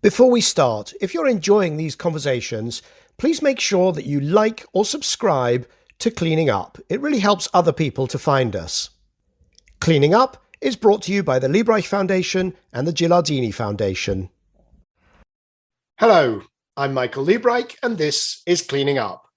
Before we start, if you're enjoying these conversations, please make sure that you like or subscribe to Cleaning Up. It really helps other people to find us. Cleaning Up is brought to you by the Liebreich Foundation and the Gilardini Foundation. Hello, I'm Michael Liebreich and this is Cleaning Up.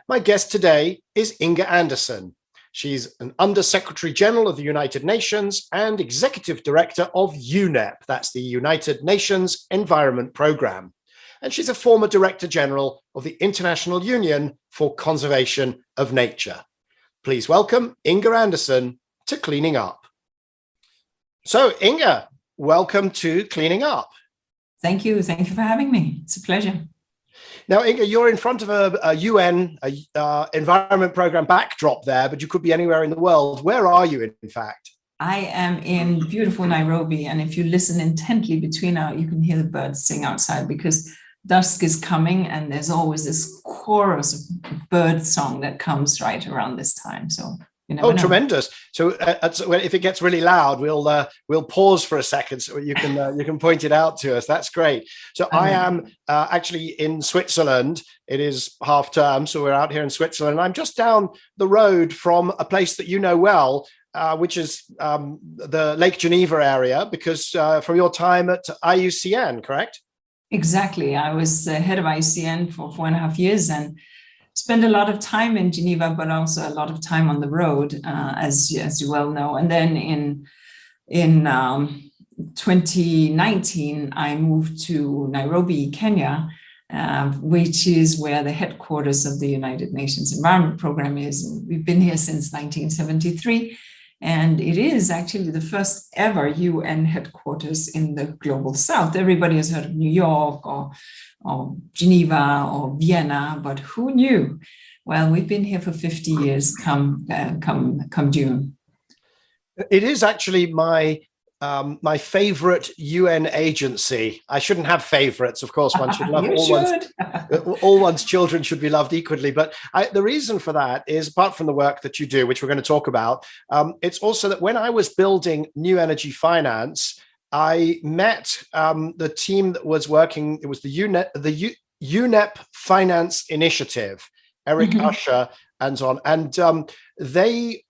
My guest today is Inga Andersen. She's an Under-Secretary General of the United Nations and Executive Director of UNEP, that's the United Nations Environment Programme. And she's a former Director General of the International Union for Conservation of Nature. Please welcome Inga Andersen to Cleaning Up. So Inga, welcome to Cleaning Up. Thank you. Thank you for having me. It's a pleasure. Now, Inga, you're in front of a UN environment program backdrop there, but you could be anywhere in the world. Where are you, in fact? I am in beautiful Nairobi, and if you listen intently you can hear the birds sing outside because dusk is coming, and there's always this chorus of bird song that comes right around this time. So. Tremendous! So if it gets really loud, we'll pause for a second so you can point it out to us. That's great. So I am actually in Switzerland. It is half term, so we're out here in Switzerland. I'm just down the road from a place that you know well, which is the Lake Geneva area, because from your time at IUCN, correct? Exactly. I was head of IUCN for 4.5 years and spent a lot of time in Geneva, but also a lot of time on the road, as you well know. And then in 2019, I moved to Nairobi, Kenya, which is where the headquarters of the United Nations Environment Programme is. And we've been here since 1973, and it is actually the first ever UN headquarters in the global south. Everybody has heard of New York or Geneva or Vienna, but who knew? Well, we've been here for 50 years come June. It is actually my favorite UN agency. I shouldn't have favorites, of course. One should love all one's children should be loved equally. But the reason for that is, apart from the work that you do, which we're going to talk about, it's also that when I was building new energy finance, I met the team that was working. It was the UNEP Finance Initiative, Eric Usher and so on. And they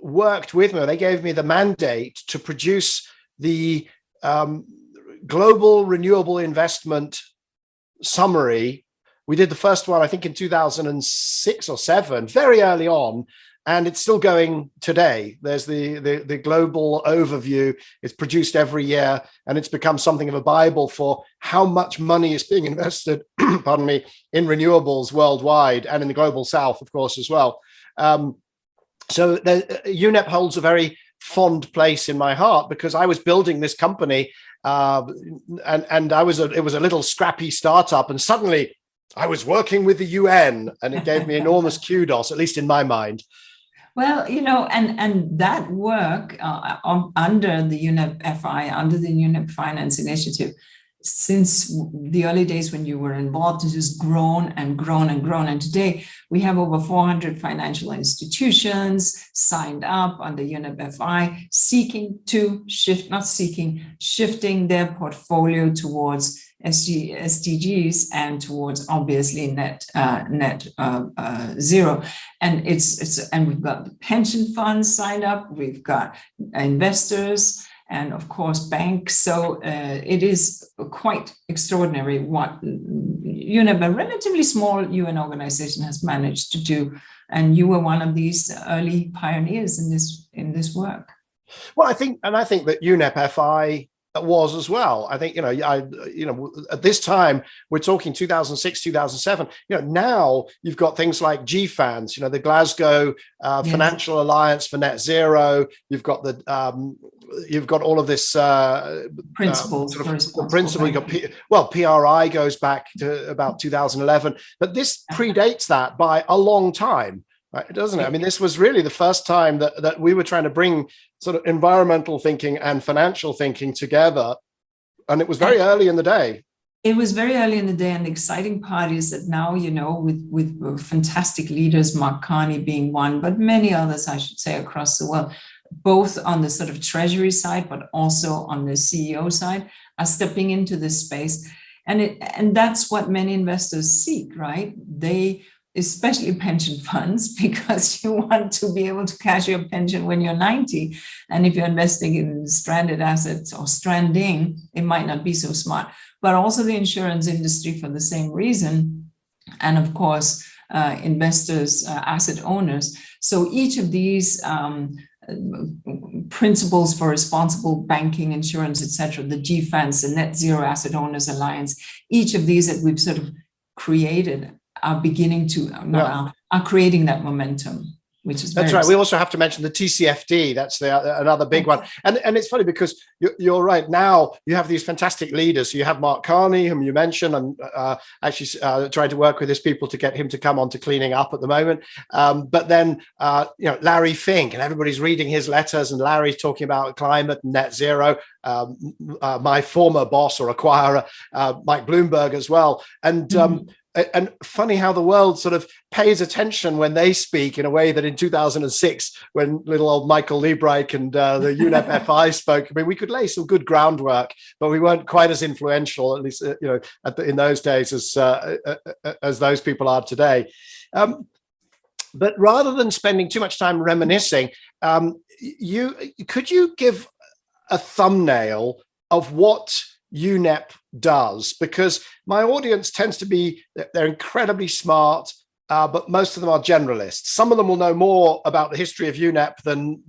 worked with me. They gave me the mandate to produce the Global Renewable Investment Summary. We did the first one, I think, in 2006 or 7, very early on. And it's still going today. There's the global overview. It's produced every year, and it's become something of a Bible for how much money is being invested, pardon me, in renewables worldwide and in the global south, of course, as well. So UNEP holds a very fond place in my heart because I was building this company, and it was a little scrappy startup, and suddenly I was working with the UN, and it gave me enormous kudos, at least in my mind. Well, and that work under the UNEP FI, under the UNEP Finance Initiative, since the early days when you were involved, it has grown and grown and grown. And today we have over 400 financial institutions signed up under UNEP FI, shifting their portfolio towards SDGs and towards obviously net zero. And and we've got the pension funds signed up, we've got investors, and of course banks. So it is quite extraordinary what UNEP, a relatively small UN organization, has managed to do. And you were one of these early pioneers in this work. Well, I think that UNEP FI was as well. I think, at this time, we're talking 2006, 2007, now you've got things like GFANS, the Glasgow Financial Alliance for Net Zero. You've got you've got all of this principles. You've got PRI goes back to about 2011, but this predates that by a long time. Right, doesn't it? I mean, this was really the first time that we were trying to bring sort of environmental thinking and financial thinking together. And it was very early in the day. It was very early in the day, and the exciting part is that now, with fantastic leaders, Mark Carney being one, but many others, I should say, across the world, both on the sort of treasury side, but also on the CEO side, are stepping into this space. And that's what many investors seek, right? They, especially pension funds, because you want to be able to cash your pension when you're 90. And if you're investing in stranded assets or stranding, it might not be so smart. But also the insurance industry for the same reason. And of course, investors, asset owners. So each of these principles for responsible banking, insurance, etc., the GFANS, the Net Zero Asset Owners Alliance, each of these that we've sort of created are beginning to, are creating that momentum, which is that's right. We also have to mention the TCFD. That's another big one. And it's funny because you're right. Now you have these fantastic leaders. So you have Mark Carney, whom you mentioned, and actually trying to work with his people to get him to come on to cleaning up at the moment. But then, Larry Fink, and everybody's reading his letters, and Larry's talking about climate and net zero. My former boss or acquirer, Mike Bloomberg as well. And funny how the world sort of pays attention when they speak in a way that in 2006, when little old Michael Liebreich and the UNEP FI spoke, I mean, we could lay some good groundwork, but we weren't quite as influential, at least in those days, as those people are today. But rather than spending too much time reminiscing, could you give a thumbnail of what UNEP does? Because my audience tends to be, they're incredibly smart, but most of them are generalists. Some of them will know more about the history of UNEP than,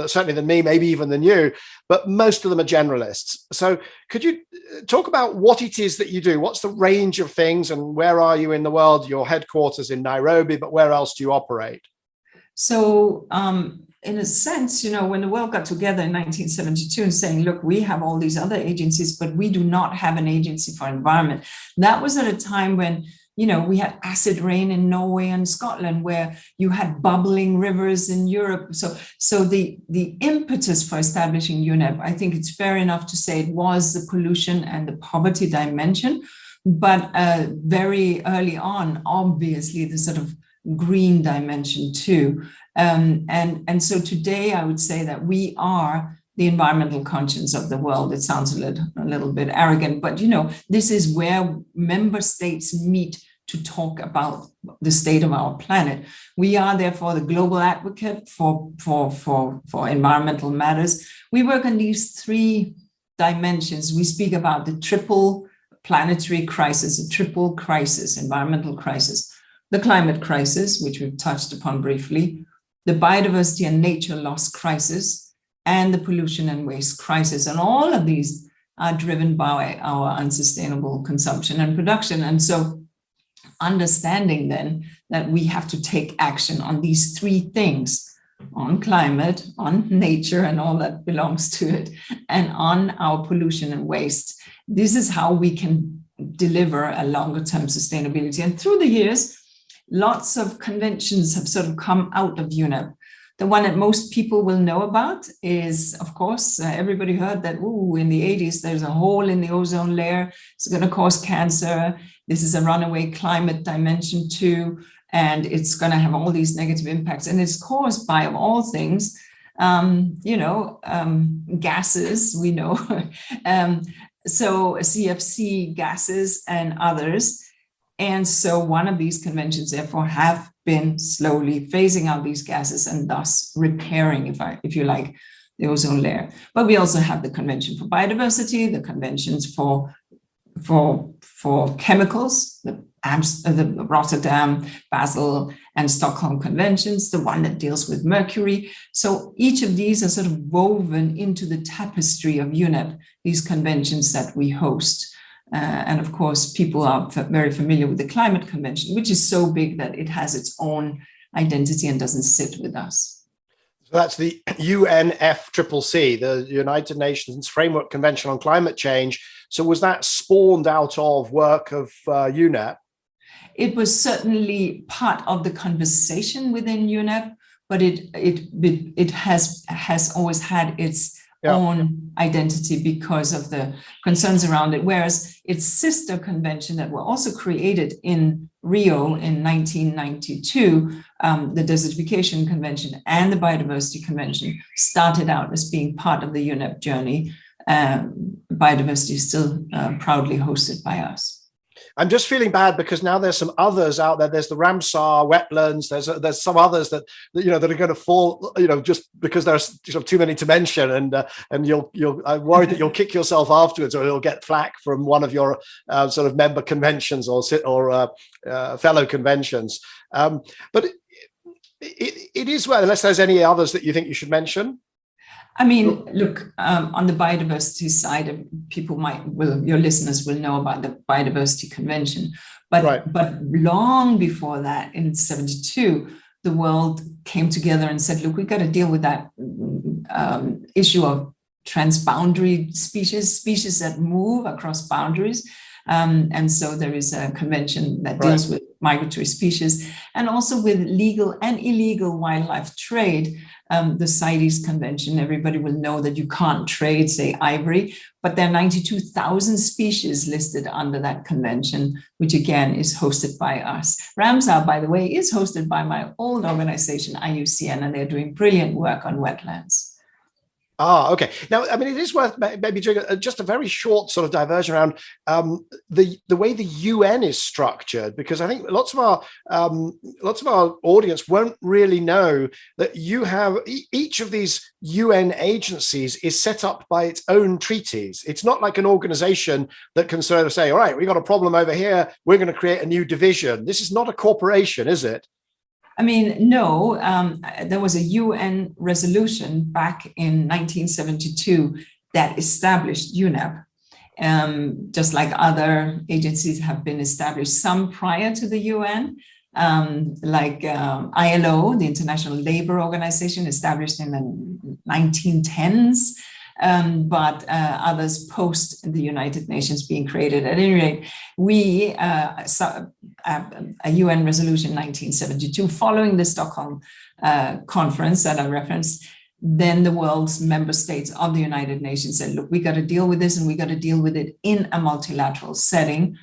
certainly than me, maybe even than you, but most of them are generalists. So could you talk about what it is that you do? What's the range of things, and where are you in the world? Your headquarters in Nairobi, but where else do you operate? So, in a sense, when the world got together in 1972 and saying, look, we have all these other agencies, but we do not have an agency for environment. That was at a time when, we had acid rain in Norway and Scotland, where you had bubbling rivers in Europe. So the impetus for establishing UNEP, I think it's fair enough to say it was the pollution and the poverty dimension, but very early on, obviously, the sort of green dimension too. And so today I would say that we are the environmental conscience of the world. It sounds a little bit arrogant, but this is where member states meet to talk about the state of our planet. We are therefore the global advocate for environmental matters. We work on these three dimensions. We speak about the triple planetary crisis, a triple crisis, environmental crisis, the climate crisis, which we've touched upon briefly, the biodiversity and nature loss crisis, and the pollution and waste crisis. And all of these are driven by our unsustainable consumption and production. And so understanding then that we have to take action on these three things, on climate, on nature and all that belongs to it, and on our pollution and waste. This is how we can deliver a longer term sustainability. And through the years, lots of conventions have sort of come out of UNEP. The one that most people will know about is, of course, everybody heard that, in the 80s, there's a hole in the ozone layer. It's going to cause cancer. This is a runaway climate dimension too. And it's going to have all these negative impacts. And it's caused by, of all things, gases, we know. So CFC gases and others. And so one of these conventions, therefore, have been slowly phasing out these gases and thus repairing, if you like, the ozone layer. But we also have the Convention for Biodiversity, the conventions for chemicals, the Rotterdam, Basel, and Stockholm conventions, the one that deals with mercury. So each of these are sort of woven into the tapestry of UNEP, these conventions that we host. And of course, people are very familiar with the Climate Convention, which is so big that it has its own identity and doesn't sit with us. So that's the UNFCCC, the United Nations Framework Convention on Climate Change. So was that spawned out of work of UNEP? It was certainly part of the conversation within UNEP, but it has always had its own identity because of the concerns around it, whereas its sister convention that were also created in Rio in 1992, the Desertification Convention and the Biodiversity Convention started out as being part of the UNEP journey. Biodiversity is still proudly hosted by us. I'm just feeling bad because now there's some others out there. There's the Ramsar wetlands. There's some others that are going to fall, just because there's too many to mention, and I'm worried that you'll kick yourself afterwards, or you'll get flack from one of your sort of member conventions or fellow conventions. But it is well, unless there's any others that you think you should mention. I mean, look, on the biodiversity side, your listeners will know about the Biodiversity Convention, but long before that, in 1972, the world came together and said, look, we've got to deal with that issue of transboundary species that move across boundaries. And so there is a convention that deals with migratory species, and also with legal and illegal wildlife trade. The CITES Convention, everybody will know that you can't trade, say, ivory, but there are 92,000 species listed under that convention, which again is hosted by us. Ramsar, by the way, is hosted by my old organization, IUCN, and they're doing brilliant work on wetlands. Okay. Now, I mean, it is worth maybe doing just a very short sort of diversion around the way the UN is structured, because I think lots of our audience won't really know that you have each of these UN agencies is set up by its own treaties. It's not like an organization that can sort of say, all right, we got a problem over here, we're going to create a new division. This is not a corporation, is it? I mean, no, there was a UN resolution back in 1972 that established UNEP, just like other agencies have been established, some prior to the UN, like ILO, the International Labour Organization, established in the 1910s. But others post the United Nations being created. At any rate, we saw a UN resolution 1972 following the Stockholm conference that I referenced. Then the world's member states of the United Nations said, look, we got to deal with this, and we got to deal with it in a multilateral setting.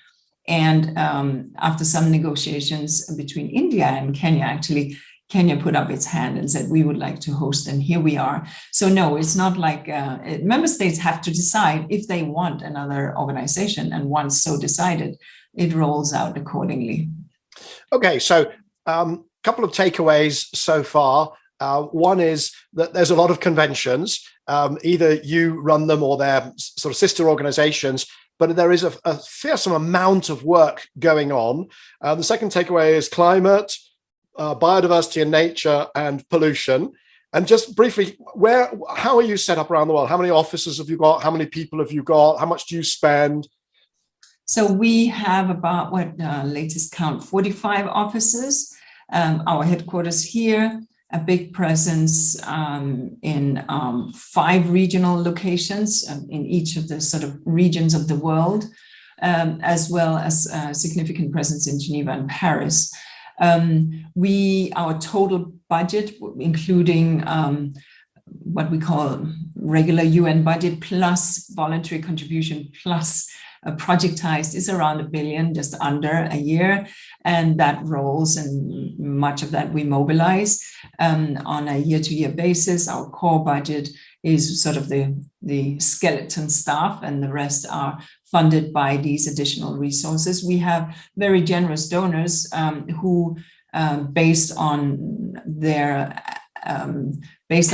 And after some negotiations between India and Kenya, actually, Kenya put up its hand and said, we would like to host, and here we are. So no, it's not like member states have to decide if they want another organization, and once so decided, it rolls out accordingly. Okay, so a couple of takeaways so far. One is that there's a lot of conventions, either you run them or they're sort of sister organizations, but there is a fearsome amount of work going on. The second takeaway is climate, biodiversity and nature, and pollution. And just briefly, how are you set up around the world? How many offices have you got? How many people have you got? How much do you spend? So we have about, latest count, 45 offices. Our headquarters here, a big presence in 5 regional locations in each of the sort of regions of the world, as well as a significant presence in Geneva and Paris. Our total budget, including what we call regular UN budget plus voluntary contribution plus projectized, is around $1 billion, just under a year, and that rolls, and much of that we mobilize on a year-to-year basis. Our core budget is sort of the skeleton staff, and the rest are funded by these additional resources. We have very generous donors who, based on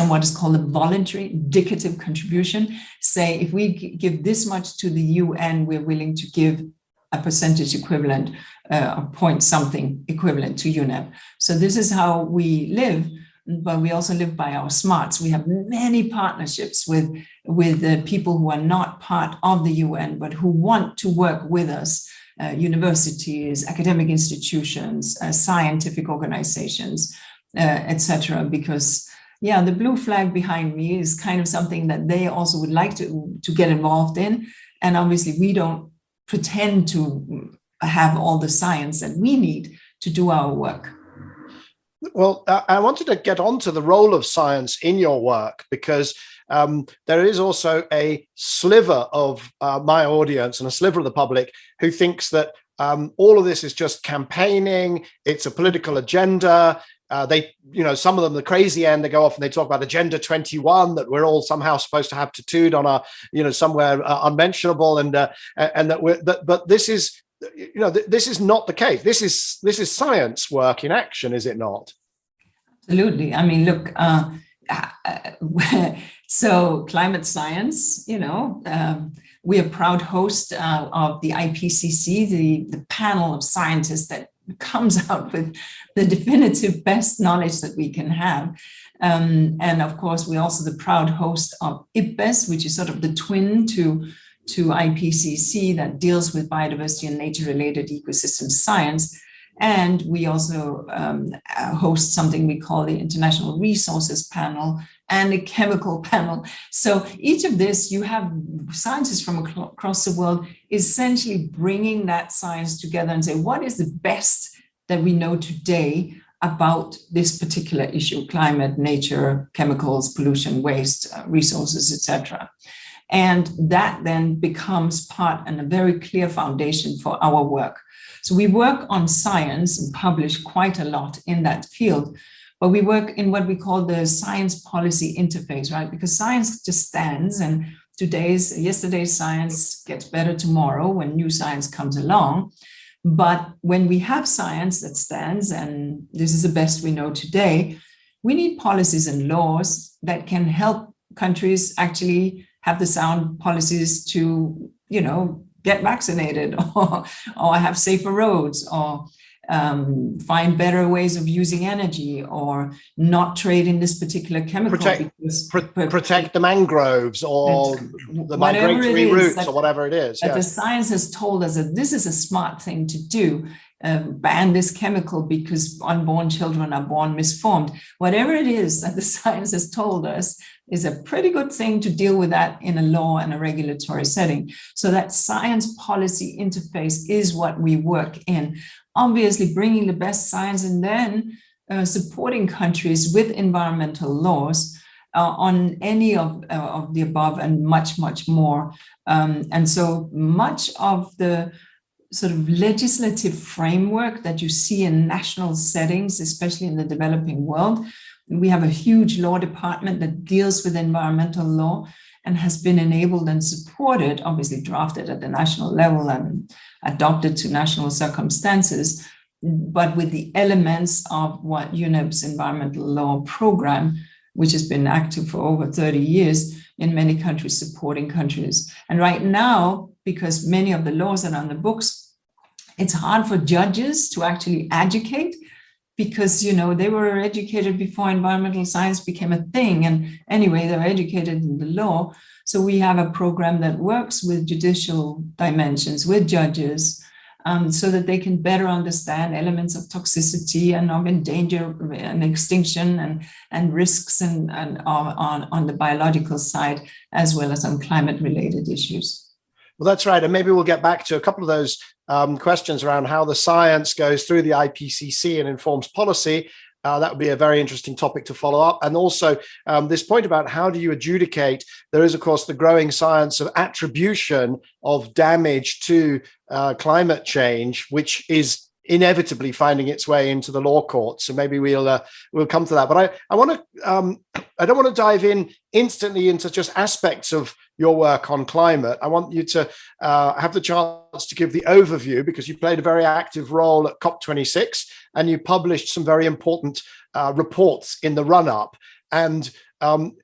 what is called a voluntary indicative contribution, say if we give this much to the UN, we're willing to give a percentage equivalent, a point something equivalent to UNEP. So this is how we live, but we also live by our smarts. We have many partnerships with people who are not part of the UN, but who want to work with us, universities, academic institutions, scientific organizations, etc. Because the blue flag behind me is kind of something that they also would like to get involved in. And obviously we don't pretend to have all the science that we need to do our work. Well, I wanted to get onto the role of science in your work, because there is also a sliver of my audience and a sliver of the public who thinks that all of this is just campaigning. It's a political agenda. Some of them, the crazy end, they go off and they talk about Agenda 21, that we're all somehow supposed to have tattooed on our, somewhere unmentionable, but this is, this is not the case. This is science work in action, is it not? Absolutely. I mean, look, so climate science, we're a proud host of the IPCC, the panel of scientists that comes out with the definitive best knowledge that we can have. And of course, we're also the proud host of IPBES, which is sort of the twin to IPCC that deals with biodiversity and nature-related ecosystem science. And we also host something we call the International Resources Panel and a chemical panel. So each of this, you have scientists from across the world essentially bringing that science together and say, what is the best that we know today about this particular issue: climate, nature, chemicals, pollution, waste, resources, etc. And that then becomes part and a very clear foundation for our work. So we work on science and publish quite a lot in that field, but we work in what we call the science policy interface, right? Because science just stands, and yesterday's science gets better tomorrow when new science comes along. But when we have science that stands, and this is the best we know today, we need policies and laws that can help countries actually have the sound policies to, get vaccinated or have safer roads, or find better ways of using energy, or not trade in this particular chemical. Protect the mangroves, or the migratory routes, or whatever it is. The science has told us that this is a smart thing to do. Ban this chemical because unborn children are born misformed. Whatever it is that the science has told us is a pretty good thing to deal with that in a law and a regulatory setting. So that science policy interface is what we work in. Obviously, bringing the best science and then supporting countries with environmental laws on any of the above and much, much more. And so much of the sort of legislative framework that you see in national settings, especially in the developing world. We have a huge law department that deals with environmental law and has been enabled and supported, obviously drafted at the national level and adopted to national circumstances, but with the elements of what UNEP's environmental law program, which has been active for over 30 years in many countries, supporting countries. And right now, because many of the laws are on the books, it's hard for judges to actually educate, because they were educated before environmental science became a thing. And anyway, they're educated in the law. So we have a program that works with judicial dimensions, with judges, so that they can better understand elements of toxicity and of endanger and extinction and risks and on the biological side, as well as on climate-related issues. Well, that's right. And maybe we'll get back to a couple of those questions around how the science goes through the IPCC and informs policy. That would be a very interesting topic to follow up. And also this point about how do you adjudicate? There is, of course, the growing science of attribution of damage to climate change, which is inevitably finding its way into the law courts. So maybe we'll come to that. But I don't want to dive in instantly into just aspects of your work on climate. I want you to have the chance to give the overview, because you played a very active role at COP26 and you published some very important reports in the run-up. And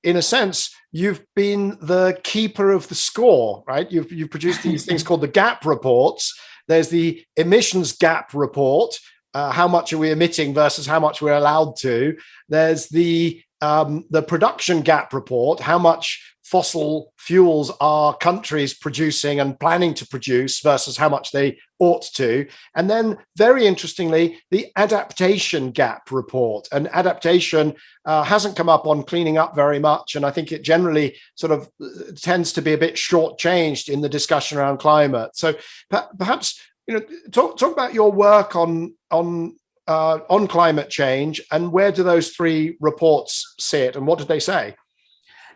in a sense, you've been the keeper of the score, right? You've produced these things called the gap reports. There's the emissions gap report. How much are we emitting versus how much we're allowed to? There's the production gap report. How much fossil fuels are countries producing and planning to produce versus how much they ought to? And then, very interestingly, the adaptation gap report. And adaptation hasn't come up on cleaning up very much. And I think it generally sort of tends to be a bit shortchanged in the discussion around climate. So perhaps, talk about your work on climate change, and where do those three reports sit and what did they say?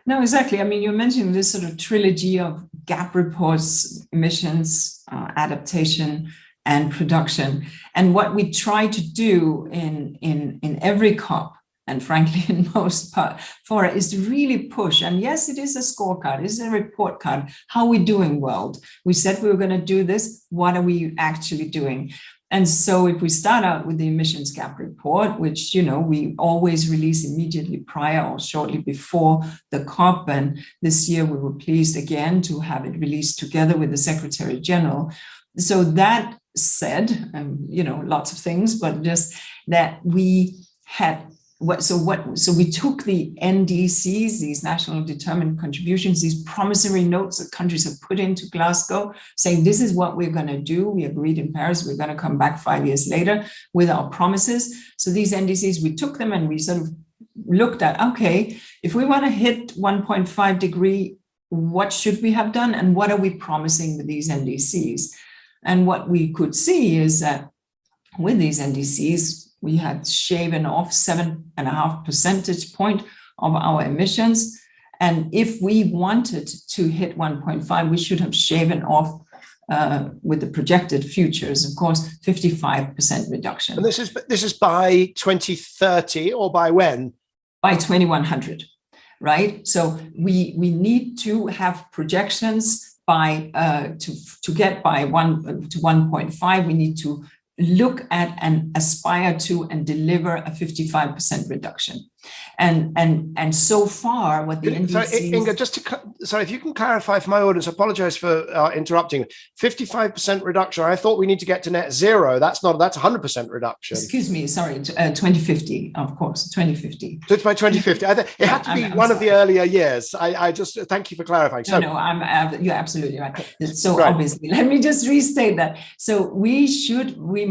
No, exactly. I mean, you mentioned this sort of trilogy of gap reports: emissions, adaptation, and production. And what we try to do in every COP, and frankly, in most part, for it, is to really push. And yes, it is a scorecard, it's a report card. How are we doing, world? We said we were going to do this. What are we actually doing? And so if we start out with the emissions gap report, which, we always release immediately prior or shortly before the COP, and this year we were pleased again to have it released together with the Secretary General. So that said, lots of things, but just that we had so we took the NDCs, these national determined contributions, these promissory notes that countries have put into Glasgow, saying this is what we're going to do. We agreed in Paris, we're going to come back 5 years later with our promises. So these NDCs, we took them and we sort of looked at, okay, if we want to hit 1.5 degree, what should we have done? And what are we promising with these NDCs? And what we could see is that with these NDCs, we had shaven off 7.5 percentage point of our emissions. And if we wanted to hit 1.5, we should have shaven off with the projected futures, of course, 55% reduction. And this is by 2030 or by when? By 2100, right? So we need to have projections by to get by 1 to 1.5. We need to look at and aspire to and deliver a 55% reduction. And so far, what the NDCs... Sorry, Inga, if you can clarify for my audience, I apologize for interrupting. 55% reduction, I thought we need to get to net zero. That's 100% reduction. Excuse me, sorry, 2050, of course, 2050. So it's by 2050. It had to be one of the earlier years. I just, thank you for clarifying. So, you're absolutely right. So right. Obviously, let me just restate that. So we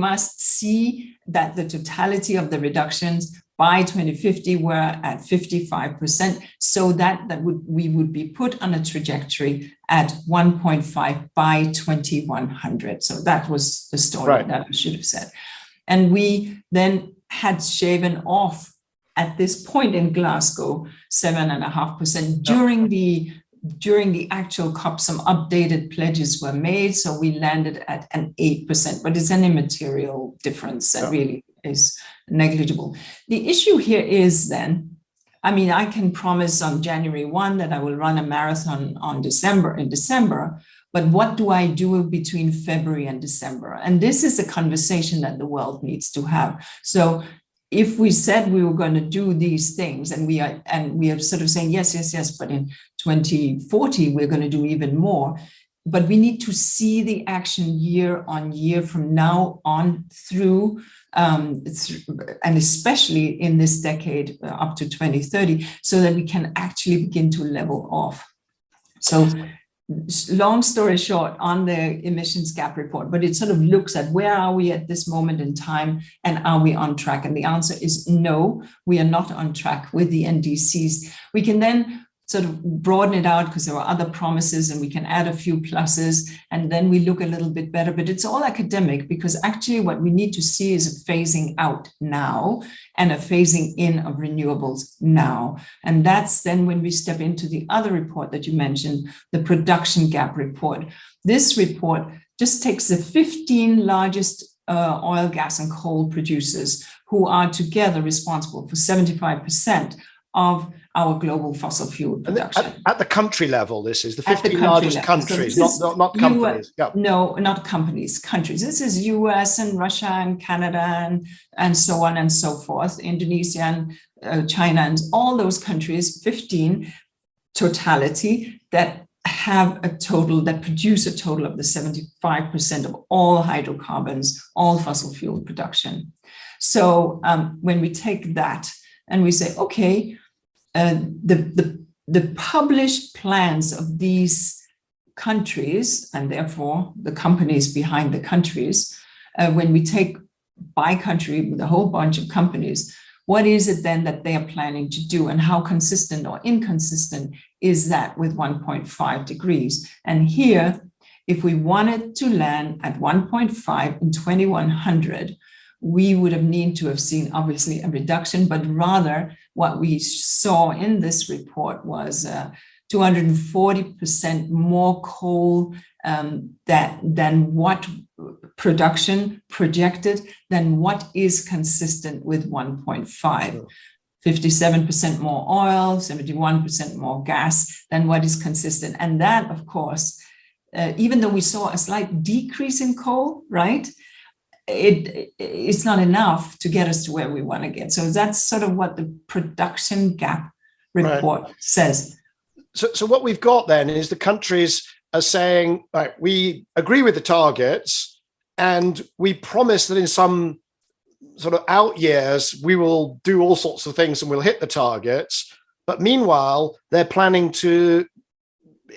must see that the totality of the reductions by 2050 were at 55%, so that we would be put on a trajectory at 1.5 by 2100. So that was the story right. That I should have said. And we then had shaven off at this point in Glasgow 7.5% during the actual COP. Some updated pledges were made, so we landed at an 8%, but it's an immaterial difference that really is negligible. The issue here is then, I can promise on January 1 that I will run a marathon in December, but what do I do between February and December? And this is a conversation that the world needs to have. So if we said we were going to do these things and we are sort of saying, yes, but in 2040, we're going to do even more. But we need to see the action year on year from now on through, and especially in this decade up to 2030, so that we can actually begin to level off. So long story short on the emissions gap report, but it sort of looks at where are we at this moment in time and are we on track? And the answer is no, we are not on track with the NDCs. We can then sort of broaden it out because there are other promises and we can add a few pluses and then we look a little bit better, but it's all academic because actually what we need to see is a phasing out now and a phasing in of renewables now. And that's then when we step into the other report that you mentioned, the production gap report. This report just takes the 15 largest oil, gas and coal producers who are together responsible for 75% of our global fossil fuel production. At the country level, this is the 15 largest countries, so not companies. No, not companies, countries. This is US and Russia and Canada and so on and so forth, Indonesia and China and all those countries, 15 totality that have a total, that produce a total of the 75% of all hydrocarbons, all fossil fuel production. So when we take that and we say, okay, the published plans of these countries, and therefore the companies behind the countries, when we take by country with a whole bunch of companies, what is it then that they are planning to do and how consistent or inconsistent is that with 1.5 degrees? And here, if we wanted to land at 1.5 in 2100, we would have needed to have seen obviously a reduction, but rather what we saw in this report was 240% more coal than what production projected, than what is consistent with 1.5. 57% more oil, 71% more gas than what is consistent. And that, of course, even though we saw a slight decrease in coal, right? It's not enough to get us to where we want to get. So that's sort of what the production gap report says. So what we've got then is the countries are saying, right, we agree with the targets and we promise that in some sort of out years, we will do all sorts of things and we'll hit the targets. But meanwhile, they're planning to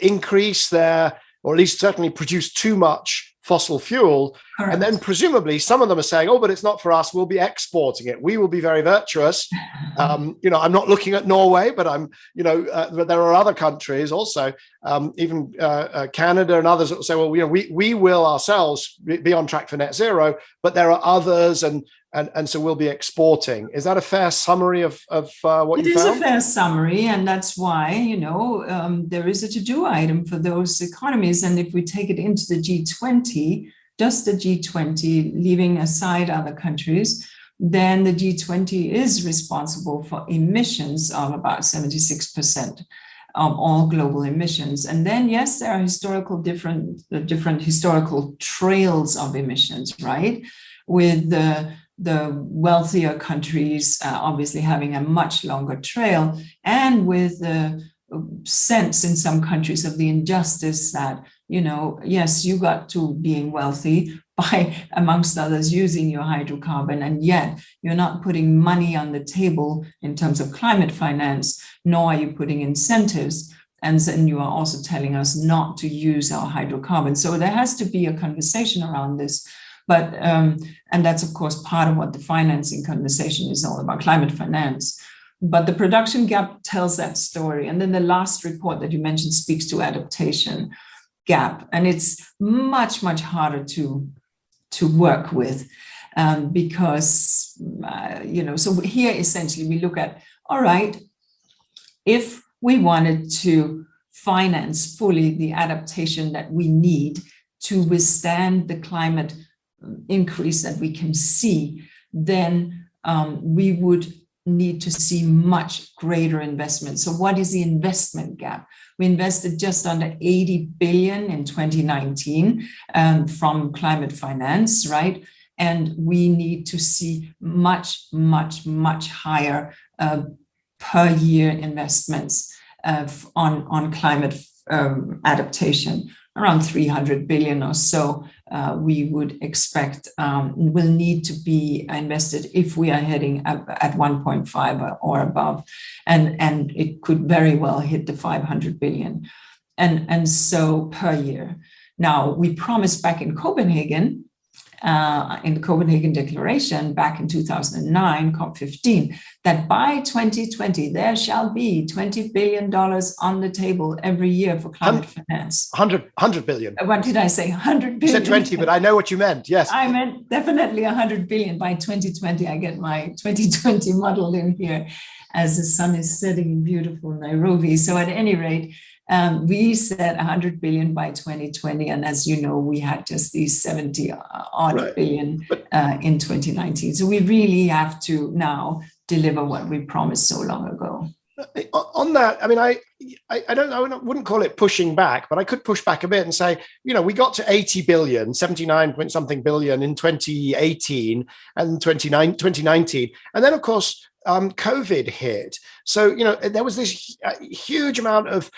increase their, or at least certainly produce too much fossil fuel. Correct. And then presumably some of them are saying, oh, but it's not for us. We'll be exporting it. We will be very virtuous. I'm not looking at Norway, but but there are other countries also, even Canada and others that will say, well, we will ourselves be on track for net zero, but there are others and so we'll be exporting. Is that a fair summary of what you found? It is a fair summary, and that's why, there is a to-do item for those economies. And if we take it into the G20, just the G20, leaving aside other countries, then the G20 is responsible for emissions of about 76% of all global emissions. And then, yes, there are different historical trails of emissions, right? With the wealthier countries obviously having a much longer trail, and with the sense in some countries of the injustice that, yes, you got to being wealthy by, amongst others, using your hydrocarbon, and yet you're not putting money on the table in terms of climate finance, nor are you putting incentives. And then you are also telling us not to use our hydrocarbons. So there has to be a conversation around this. But, and that's, of course, part of what the financing conversation is all about, climate finance. But the production gap tells that story. And then the last report that you mentioned speaks to adaptation gap. And it's much, much harder to work with because, so here essentially we look at, all right, if we wanted to finance fully the adaptation that we need to withstand the climate increase that we can see, then we would need to see much greater investment. So what is the investment gap? We invested just under 80 billion in 2019 from climate finance, right? And we need to see much, much, much higher per year investments on climate adaptation, around 300 billion or so. We would expect will need to be invested if we are heading up at 1.5 or above, and it could very well hit the 500 billion, and so per year. Now, we promised back in Copenhagen, in the Copenhagen Declaration back in 2009, COP15, that by 2020 there shall be $20 billion on the table every year for climate finance. 100 billion. What did I say? 100 billion. You said 20, but I know what you meant. Yes, I meant definitely 100 billion by 2020. I get my 2020 model in here as the sun is setting in beautiful Nairobi. So at any rate, we said 100 billion by 2020. And as you know, we had just these 70 odd billion in 2019. So we really have to now deliver what we promised so long ago. On that, I mean, I wouldn't call it pushing back, but I could push back a bit and say, we got to 80 billion, 79 point something billion in 2018 and 2019. And then, of course, COVID hit. So, there was this huge amount of,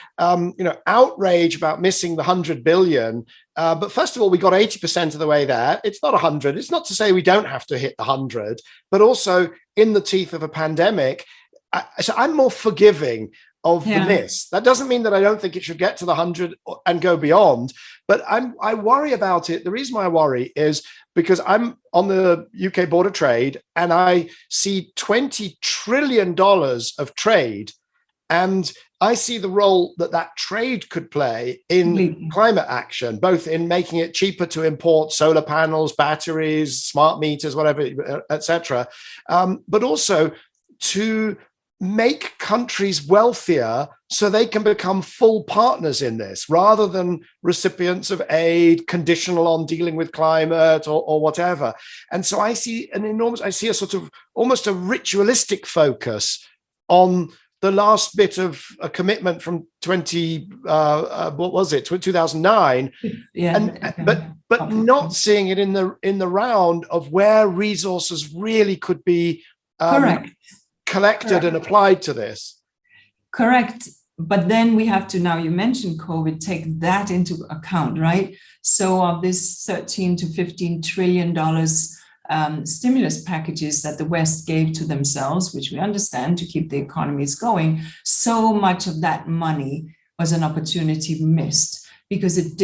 outrage about missing the 100 billion. But first of all, we got 80% of the way there. It's not 100. It's not to say we don't have to hit the 100, but also in the teeth of a pandemic. So I'm more forgiving of the miss. That doesn't mean that I don't think it should get to the 100 and go beyond, but I worry about it. The reason why I worry is because I'm on the UK Board of Trade and I see $20 trillion of trade, and I see the role that trade could play in climate action, both in making it cheaper to import solar panels, batteries, smart meters, whatever, etc., but also to make countries wealthier so they can become full partners in this, rather than recipients of aid conditional on dealing with climate or whatever. And so I see a sort of almost a ritualistic focus on the last bit of a commitment from 2009, but not seeing it in the round of where resources really could be collected and applied to this. Correct. But then we have to, now you mentioned COVID, take that into account, right? So of this 13 to 15 trillion dollars stimulus packages that the West gave to themselves, which we understand to keep the economies going, so much of that money was an opportunity missed, because it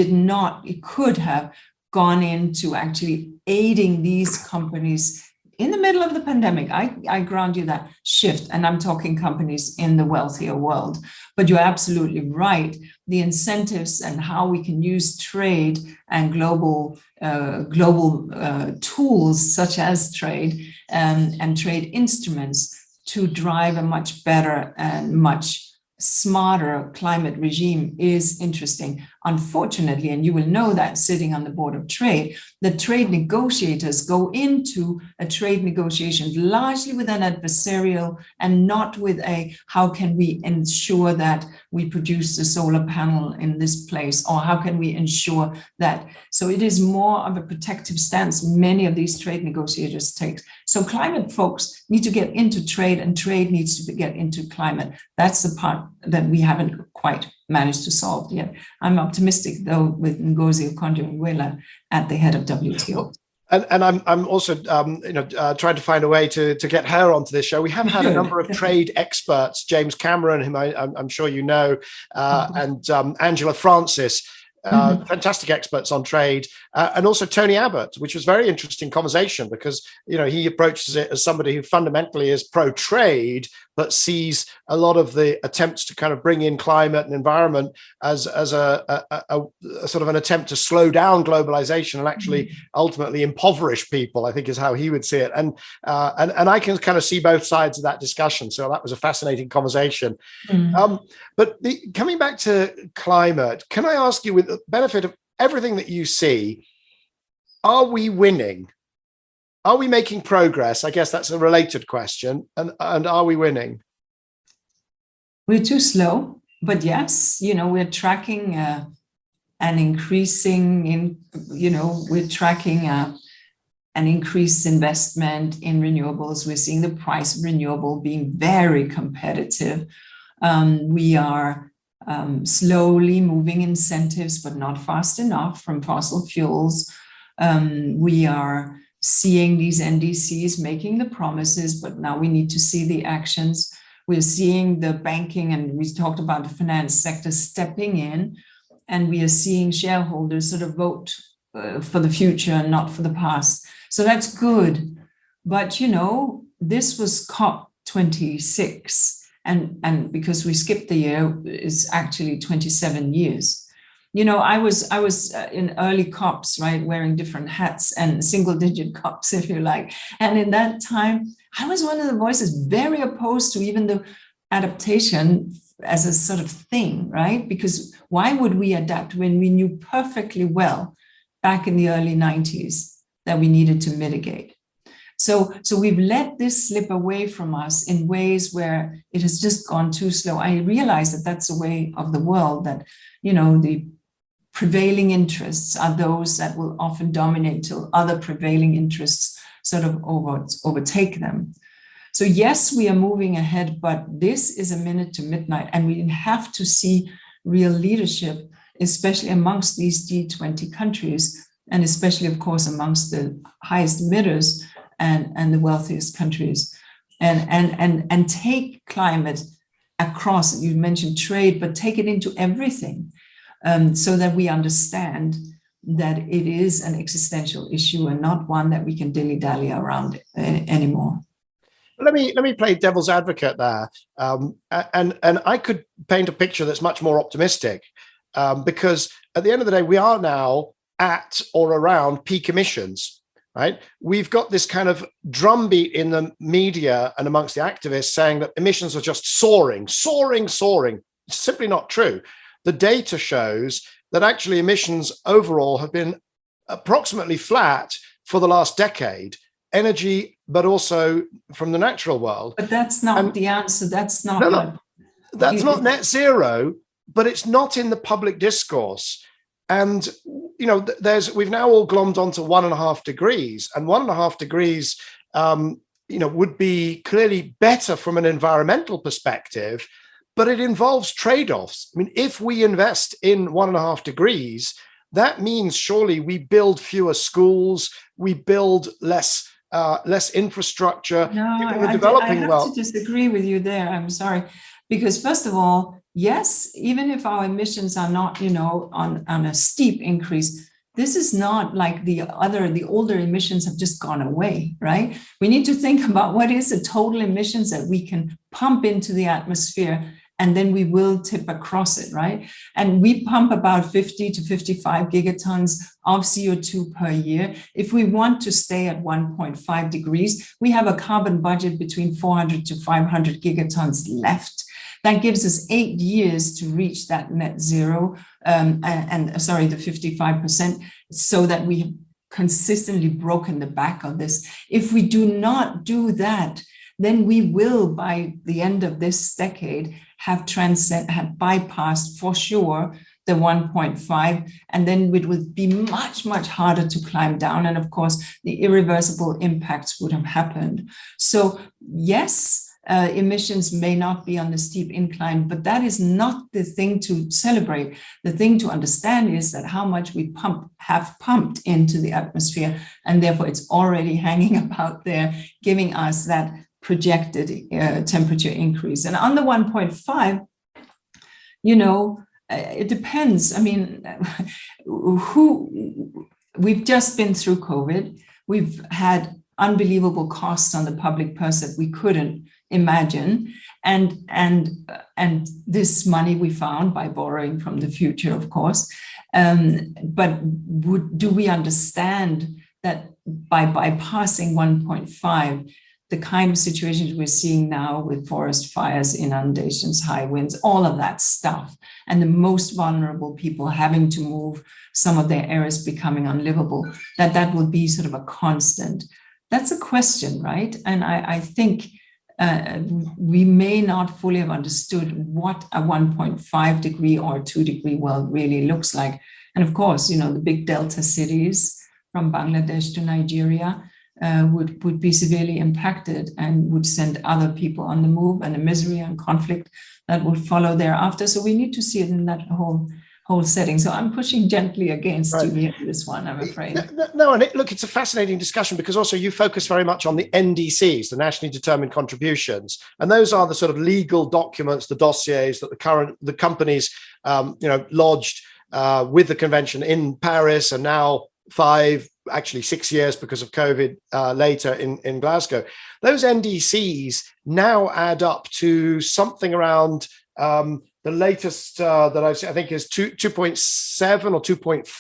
could have gone into actually aiding these companies in the middle of the pandemic. I grant you that shift, and I'm talking companies in the wealthier world. But you're absolutely right. The incentives and how we can use trade and global tools such as trade and trade instruments to drive a much better and much smarter climate regime is interesting. Unfortunately, and you will know that sitting on the board of trade, the trade negotiators go into a trade negotiation largely with an adversarial and not with a, how can we ensure that we produce the solar panel in this place, or how can we ensure that? So it is more of a protective stance many of these trade negotiators take. So climate folks need to get into trade, and trade needs to get into climate. That's the part that we haven't quite managed to solve yet. I'm optimistic, though, with Ngozi Okonjo-Iweala at the head of WTO. And I'm also trying to find a way to get her onto this show. We have had a number of trade experts, James Cameron, whom I'm sure you know, and Angela Francis, fantastic experts on trade, and also Tony Abbott, which was a very interesting conversation, because he approaches it as somebody who fundamentally is pro-trade, but sees a lot of the attempts to kind of bring in climate and environment as a sort of an attempt to slow down globalization and actually ultimately impoverish people, I think is how he would see it. And I can kind of see both sides of that discussion. So that was a fascinating conversation. But coming back to climate, can I ask you, with the benefit of everything that you see, are we winning? Are we making progress? I guess that's a related question. And are we winning? We're too slow, but yes, we're tracking an increasing we're tracking an increased investment in renewables. We're seeing the price of renewable being very competitive. We are slowly moving incentives, but not fast enough, from fossil fuels. We are seeing these NDCs making the promises, but now we need to see the actions. We're seeing the banking, and we talked about the finance sector stepping in, and we are seeing shareholders sort of vote for the future and not for the past. So that's good. But, this was COP26, and because we skipped the year, it's actually 27 years. I was in early COPs, right, wearing different hats and single-digit COPs, if you like. And in that time, I was one of the voices very opposed to even the adaptation as a sort of thing, right? Because why would we adapt when we knew perfectly well back in the early 90s that we needed to mitigate? So we've let this slip away from us in ways where it has just gone too slow. I realize that that's a way of the world, that, the prevailing interests are those that will often dominate till other prevailing interests sort of overtake them. So yes, we are moving ahead, but this is a minute to midnight, and we have to see real leadership, especially amongst these G20 countries, and especially, of course, amongst the highest emitters and the wealthiest countries, and take climate across. You mentioned trade, but take it into everything. So that we understand that it is an existential issue and not one that we can dilly-dally around anymore. Let me play devil's advocate there, and I could paint a picture that's much more optimistic, because at the end of the day, we are now at or around peak emissions. right? We've got this kind of drumbeat in the media and amongst the activists saying that emissions are just soaring. It's simply not true. The data shows that actually emissions overall have been approximately flat for the last decade, energy, but also from the natural world. But that's not the answer. That's not. That's not net zero, but it's not in the public discourse. And, you know, we've now all glommed onto 1.5 degrees, and 1.5 degrees, you know, would be clearly better from an environmental perspective, but it involves trade-offs. I mean, if we invest in 1.5 degrees, that means surely we build fewer schools, we build less infrastructure. No, I have to disagree with you there. I'm sorry. Because first of all, yes, even if our emissions are not, you know, on a steep increase, this is not like the older emissions have just gone away, right? We need to think about what is the total emissions that we can pump into the atmosphere, and then we will tip across it, right? And we pump about 50 to 55 gigatons of CO2 per year. If we want to stay at 1.5 degrees, we have a carbon budget between 400 to 500 gigatons left. That gives us 8 years to reach that net zero, the 55%, so that we have consistently broken the back of this. If we do not do that, then we will, by the end of this decade, have bypassed for sure the 1.5, and then it would be much, much harder to climb down. And of course, the irreversible impacts would have happened. So yes, emissions may not be on the steep incline, but that is not the thing to celebrate. The thing to understand is that how much we have pumped into the atmosphere, and therefore it's already hanging about there, giving us that projected temperature increase. And on the 1.5, you know, it depends. I mean, we've just been through COVID. We've had unbelievable costs on the public purse that we couldn't imagine. And this money we found by borrowing from the future, of course. But do we understand that by bypassing 1.5, the kind of situations we're seeing now with forest fires, inundations, high winds, all of that stuff, and the most vulnerable people having to move, some of their areas becoming unlivable, that will be sort of a constant? That's a question, right? And I think we may not fully have understood what a 1.5 degree or 2 degree world really looks like. And of course, you know, the big delta cities from Bangladesh to Nigeria would be severely impacted and would send other people on the move, and the misery and conflict that would follow thereafter. So we need to see it in that whole setting. So I'm pushing gently against you here in this one, I'm afraid. No, and look, it's a fascinating discussion because also you focus very much on the NDCs, the nationally determined contributions, and those are the sort of legal documents, the dossiers that the companies, you know, lodged with the convention in Paris, and now 6 years because of COVID later in Glasgow. Those NDCs now add up to something around the latest that I think is 2.7 or 2.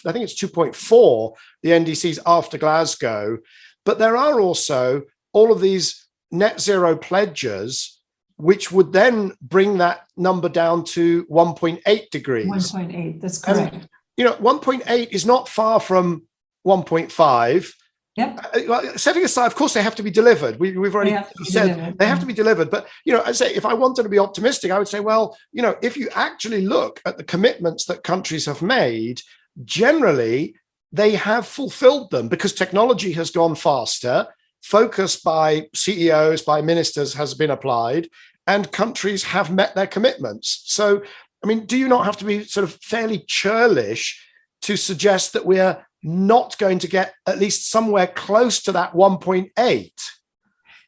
I think it's 2.4, the NDCs after Glasgow. But there are also all of these net zero pledges, which would then bring that number down to 1.8 degrees. 1.8, that's correct. And, you know, 1.8 is not far from 1.5. Yep. Setting aside, of course, they have to be delivered. We've already said they have to be delivered. But, you know, I say, if I wanted to be optimistic, I would say, well, you know, if you actually look at the commitments that countries have made, generally, they have fulfilled them because technology has gone faster. Focus by CEOs, by ministers has been applied, and countries have met their commitments. So, I mean, do you not have to be sort of fairly churlish to suggest that we're not going to get at least somewhere close to that 1.8?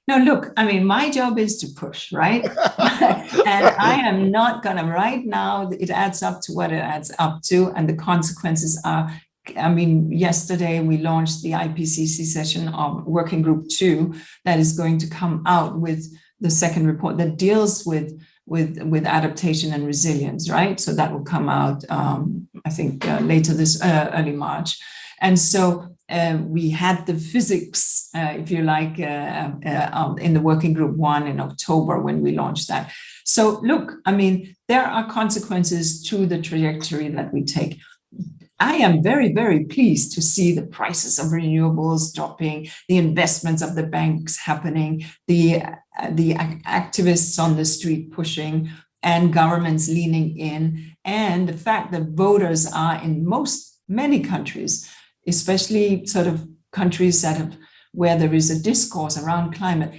No, look, I mean, my job is to push, right? And I am not going to, right now, it adds up to what it adds up to. And the consequences are, I mean, yesterday we launched the IPCC session of Working Group 2 that is going to come out with the second report that deals with adaptation and resilience, right? So that will come out, I think, later this early March. And so we had the physics, if you like, in the working group 1 in October when we launched that. So look, I mean, there are consequences to the trajectory that we take. I am very, very pleased to see the prices of renewables dropping, the investments of the banks happening, the activists on the street pushing, and governments leaning in, and the fact that voters are in many countries, especially sort of countries that have, where there is a discourse around climate,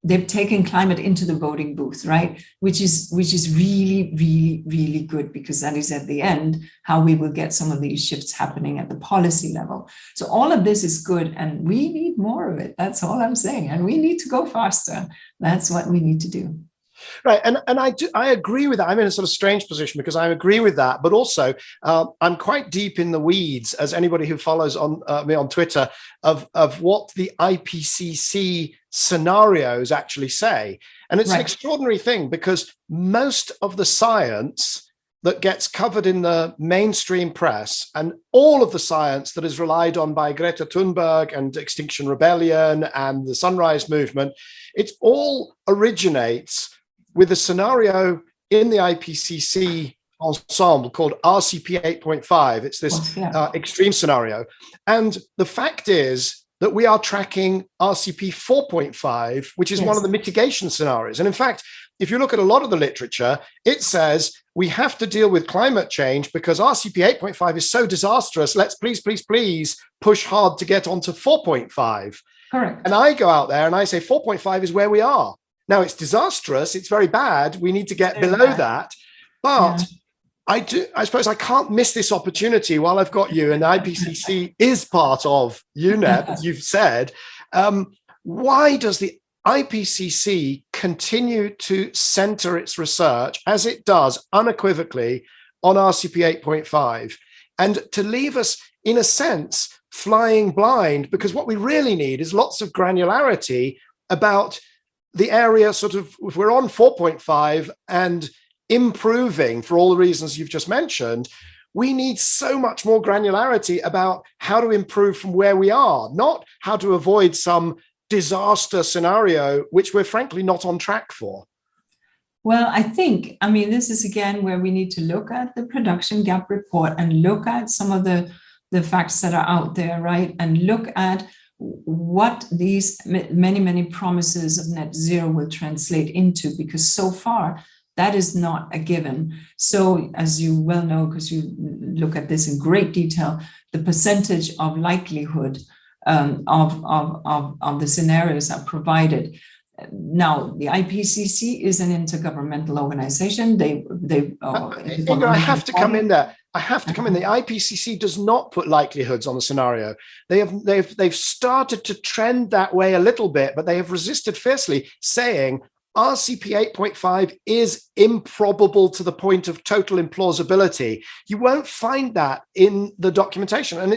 they've taken climate into the voting booth, right? Which is really, really, really good, because that is at the end how we will get some of these shifts happening at the policy level. So all of this is good, and we need more of it. That's all I'm saying. And we need to go faster. That's what we need to do. Right, and I agree with that. I'm in a sort of strange position because I agree with that, but also I'm quite deep in the weeds, as anybody who follows me on Twitter, of what the IPCC scenarios actually say. And it's an extraordinary thing, because most of the science that gets covered in the mainstream press, and all of the science that is relied on by Greta Thunberg and Extinction Rebellion and the Sunrise Movement, it all originates with a scenario in the IPCC ensemble called RCP 8.5. It's this extreme scenario. And the fact is that we are tracking RCP 4.5, which is one of the mitigation scenarios. And in fact, if you look at a lot of the literature, it says we have to deal with climate change because RCP 8.5 is so disastrous. Let's please push hard to get onto 4.5. Correct. And I go out there and I say 4.5 is where we are. Now, it's disastrous. It's very bad. We need to get below that. But I suppose I can't miss this opportunity while I've got you, and IPCC is part of UNEP, as you've said. Why does the IPCC continue to center its research, as it does unequivocally, on RCP 8.5, and to leave us, in a sense, flying blind? Because what we really need is lots of granularity about the area, sort of, if we're on 4.5 and improving for all the reasons you've just mentioned, we need so much more granularity about how to improve from where we are, not how to avoid some disaster scenario, which we're frankly not on track for. Well, I mean, this is again where we need to look at the production gap report and look at some of the facts that are out there, right? And look at what these many promises of net zero will translate into, because so far that is not a given. So as you well know, because you look at this in great detail, the percentage of likelihood of the scenarios are provided. Now, the IPCC is an intergovernmental organization. I have to come in there. The IPCC does not put likelihoods on the scenario. They've started to trend that way a little bit, but they have resisted fiercely, saying RCP 8.5 is improbable to the point of total implausibility. You won't find that in the documentation, and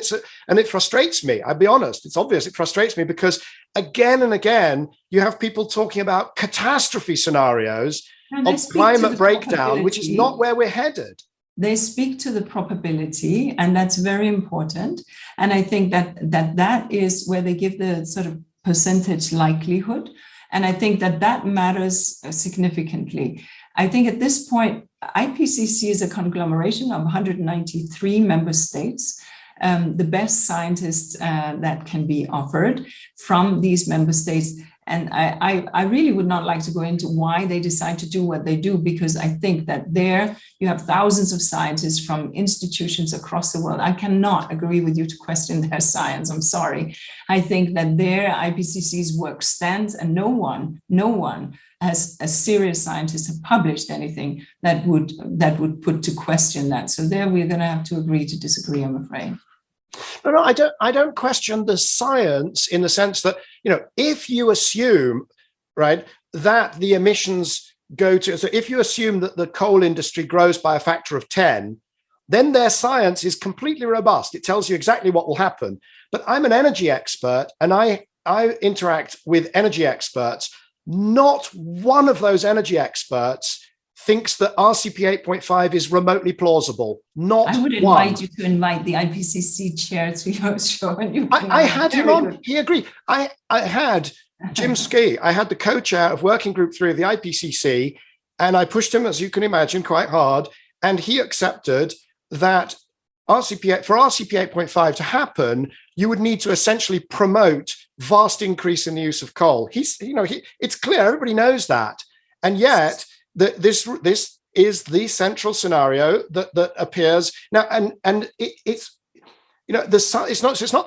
it frustrates me. I'll be honest. It's obvious it frustrates me, because again and again you have people talking about catastrophe scenarios of climate breakdown, which is not where we're headed. They speak to the probability, and that's very important. And I think that is where they give the sort of percentage likelihood. And I think that matters significantly. I think at this point, IPCC is a conglomeration of 193 member states, the best scientists that can be offered from these member states. And I really would not like to go into why they decide to do what they do, because I think that there you have thousands of scientists from institutions across the world. I cannot agree with you to question their science. I'm sorry. I think that their IPCC's work stands, and no one as serious scientists have published anything that would put to question that. So there we're going to have to agree to disagree, I'm afraid. No, I don't question the science in the sense that, if you assume, right, that the emissions so if you assume that the coal industry grows by a factor of 10, then their science is completely robust. It tells you exactly what will happen. But I'm an energy expert, and I interact with energy experts. Not one of those energy experts thinks that RCP 8.5 is remotely plausible. Not I would invite you to invite the IPCC chair to your show. And I had him on. He agreed. I had Jim Ski. I had the co-chair of Working Group 3 of the IPCC, and I pushed him, as you can imagine, quite hard. And he accepted that for RCP 8.5 to happen, you would need to essentially promote vast increase in the use of coal. It's clear, everybody knows that. And yet, this is the central scenario that appears now, and it's not the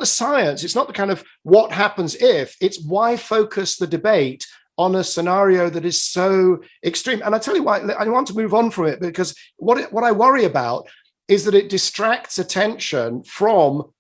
science, it's not the kind of what happens if, it's why focus the debate on a scenario that is so extreme. And I tell you why I want to move on from it, because what I worry about is that it distracts attention from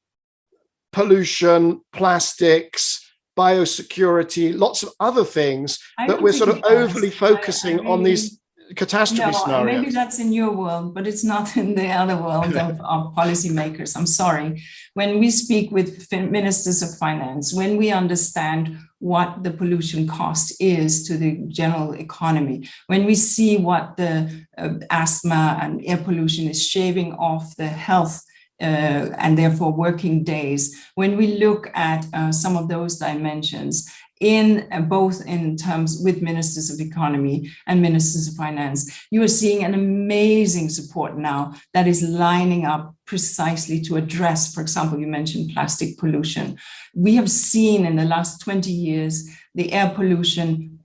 pollution, plastics, biosecurity, lots of other things that we're sort of overly focusing on these catastrophe scenarios. Maybe that's in your world, but it's not in the other world of policymakers. I'm sorry. When we speak with ministers of finance, when we understand what the pollution cost is to the general economy, when we see what the asthma and air pollution is shaving off the health and therefore working days, when we look at some of those dimensions, both in terms with ministers of economy and ministers of finance, you are seeing an amazing support now that is lining up precisely to address, for example, you mentioned plastic pollution. We have seen in the last 20 years, the air pollution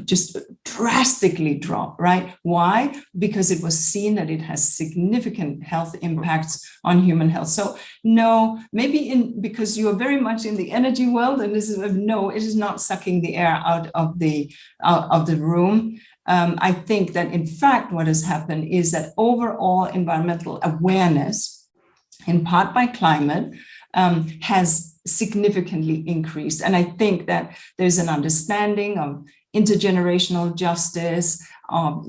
just drastically drop, right? Why? Because it was seen that it has significant health impacts on human health. So no, maybe because you are very much in the energy world, and this is no, it is not sucking the air out of the room. I think that in fact, what has happened is that overall environmental awareness, in part by climate, has significantly increased. And I think that there's an understanding of intergenerational justice,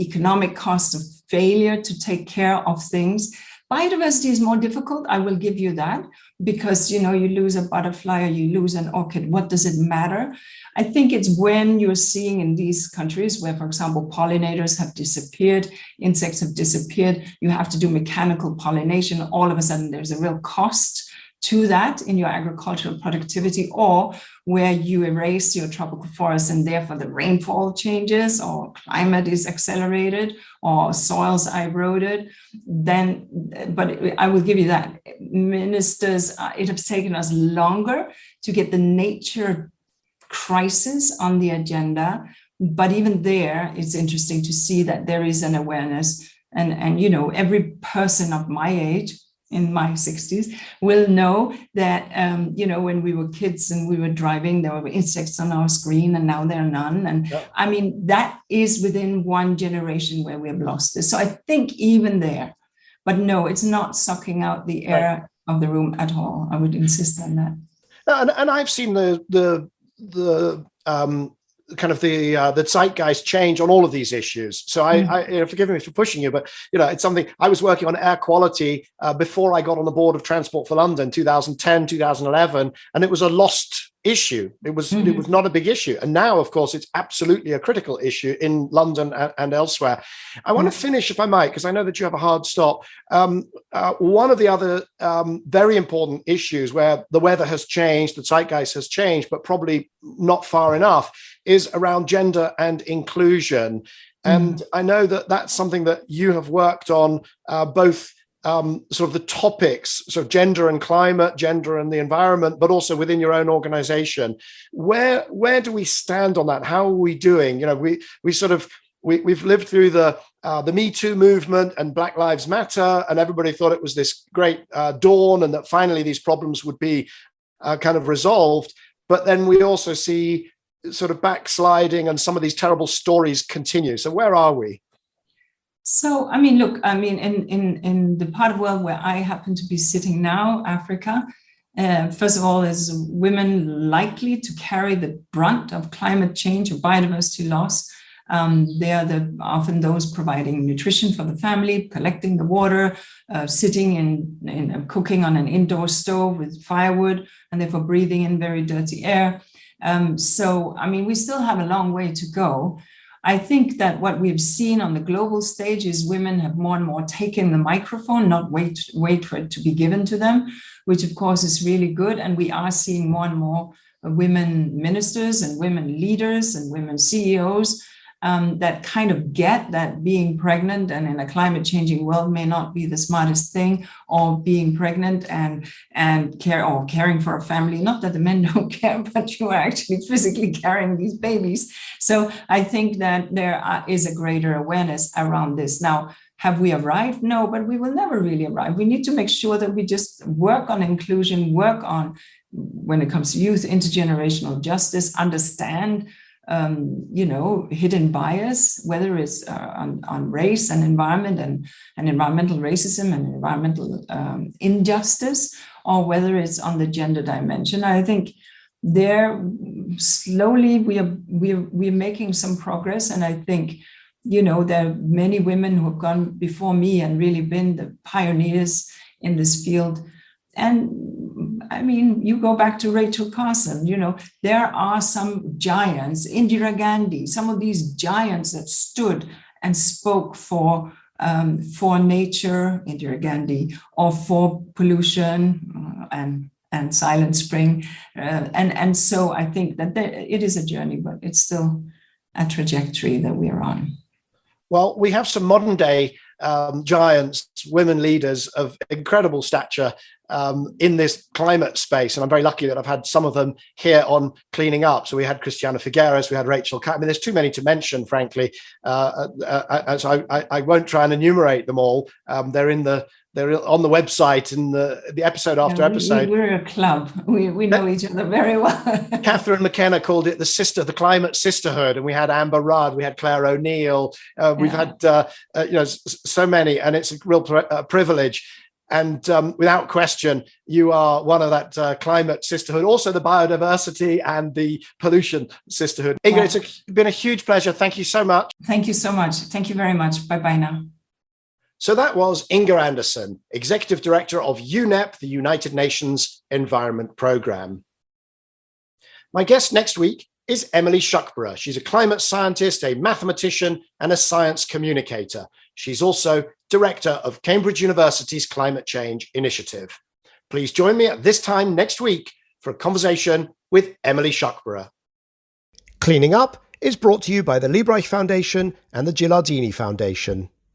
economic costs of failure to take care of things. Biodiversity is more difficult, I will give you that, because you lose a butterfly or you lose an orchid. What does it matter? I think it's when you're seeing in these countries where, for example, pollinators have disappeared, insects have disappeared, you have to do mechanical pollination, all of a sudden there's a real cost to that in your agricultural productivity, or where you erase your tropical forests and therefore the rainfall changes or climate is accelerated or soils are eroded, but I will give you that. Ministers, it has taken us longer to get the nature crisis on the agenda, but even there, it's interesting to see that there is an awareness, and every person of my age, in my 60s, will know that, when we were kids and we were driving, there were insects on our screen and now there are none. And yep. I mean, that is within one generation where we have lost this. So I think even there, but no, it's not sucking out the air of the room at all. I would insist on that. And I've seen the kind of the zeitgeist change on all of these issues. So I forgive me for pushing you, but it's something. I was working on air quality before I got on the board of Transport for London, 2010, 2011, and it was a lost issue. It was not a big issue, and now, of course, it's absolutely a critical issue in London and elsewhere. I want to finish, if I might, because I know that you have a hard stop. One of the other very important issues where the weather has changed, the zeitgeist has changed, but probably not far enough, is around gender and inclusion. And I know that that's something that you have worked on, both sort of the topics, so gender and climate, gender and the environment, but also within your own organization. Where do we stand on that? How are we doing? We've lived through the Me Too movement and Black Lives Matter, and everybody thought it was this great dawn and that finally these problems would be kind of resolved. But then we also see sort of backsliding and some of these terrible stories continue. So where are we? So, I mean, look, in the part of the world where I happen to be sitting now, Africa, first of all, is women likely to carry the brunt of climate change or biodiversity loss. They are often those providing nutrition for the family, collecting the water, sitting in cooking on an indoor stove with firewood, and therefore breathing in very dirty air. So, I mean, we still have a long way to go. I think that what we've seen on the global stage is women have more and more taken the microphone, not wait for it to be given to them, which of course is really good. And we are seeing more and more women ministers and women leaders and women CEOs that kind of get that being pregnant and in a climate changing world may not be the smartest thing, or being pregnant and caring for a family. Not that the men don't care, but you are actually physically carrying these babies. So I think that there is a greater awareness around this. Now, have we arrived? No, but we will never really arrive. We need to make sure that we just work on inclusion, work on, when it comes to youth, intergenerational justice, understand hidden bias, whether it's on race and environment and environmental racism and environmental injustice, or whether it's on the gender dimension. I think there slowly we're making some progress, and I think there are many women who have gone before me and really been the pioneers in this field. And I mean, you go back to Rachel Carson, there are some giants, Indira Gandhi, some of these giants that stood and spoke for nature, Indira Gandhi, or for pollution and Silent Spring. And so I think that it is a journey, but it's still a trajectory that we are on. Well, we have some modern day giants, women leaders of incredible stature in this climate space. And I'm very lucky that I've had some of them here on Cleaning Up. So we had Christiana Figueres, we had Rachel. I mean, there's too many to mention, frankly. So I won't try and enumerate them all. They're on the website in the episode after episode. We're a club. We know each other very well. Catherine McKenna called it the climate sisterhood, and we had Amber Rudd, we had Claire O'Neill, we've had so many, and it's a real privilege. And without question, you are one of that climate sisterhood, also the biodiversity and the pollution sisterhood. Inga, it's been a huge pleasure. Thank you so much. Thank you so much. Thank you very much. Bye-bye now. So that was Inga Andersen, Executive Director of UNEP, the United Nations Environment Programme. My guest next week is Emily Shuckburgh. She's a climate scientist, a mathematician, and a science communicator. She's also Director of Cambridge University's Climate Change Initiative. Please join me at this time next week for a conversation with Emily Shuckburgh. Cleaning Up is brought to you by the Liebreich Foundation and the Gilardini Foundation.